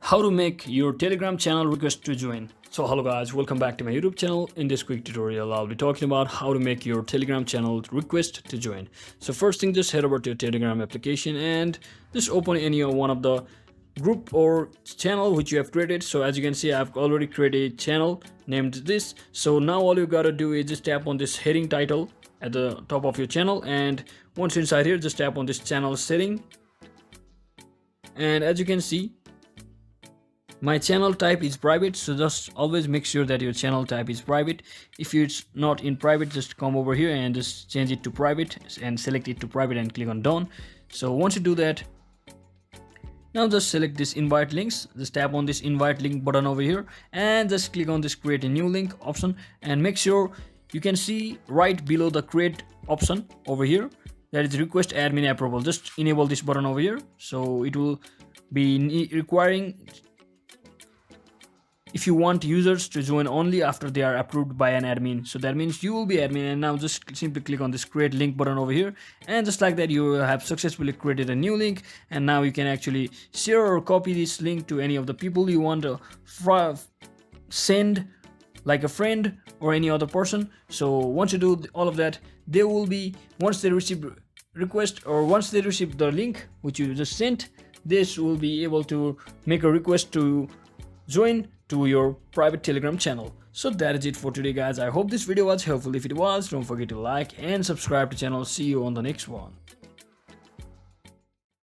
How to make your Telegram channel request to join. So hello guys, welcome back to my YouTube channel. In this quick tutorial I'll be talking about how to make your Telegram channel request to join. So first thing, just head over to your Telegram application and just open any one of the group or channel which you have created. So as you can see, I've already created a channel named this. So now all you gotta do is just tap on this heading title at the top of your channel, and once inside here, just tap on this channel setting. And as you can see, my channel type is private, so just always make sure that your channel type is private. If it's not in private, just come over here and just change it to private and select it to private and click on done. So once you do that, now just select this invite links, just tap on this invite link button over here and just click on this create a new link option, and make sure you can see right below the create option over here that is request admin approval. Just enable this button over here, so it will be requiring if you want users to join only after they are approved by an admin. So that means you will be admin, and now just simply click on this create link button over here, and just like that you have successfully created a new link. And now you can actually share or copy this link to any of the people you want to send, like a friend or any other person. So once you do all of that, they will be, once they receive request or once they receive the link which you just sent, this will be able to make a request to join to your private Telegram channel. So that is it for today guys. I hope this video was helpful. If it was, don't forget to like and subscribe to the channel. See you on the next one.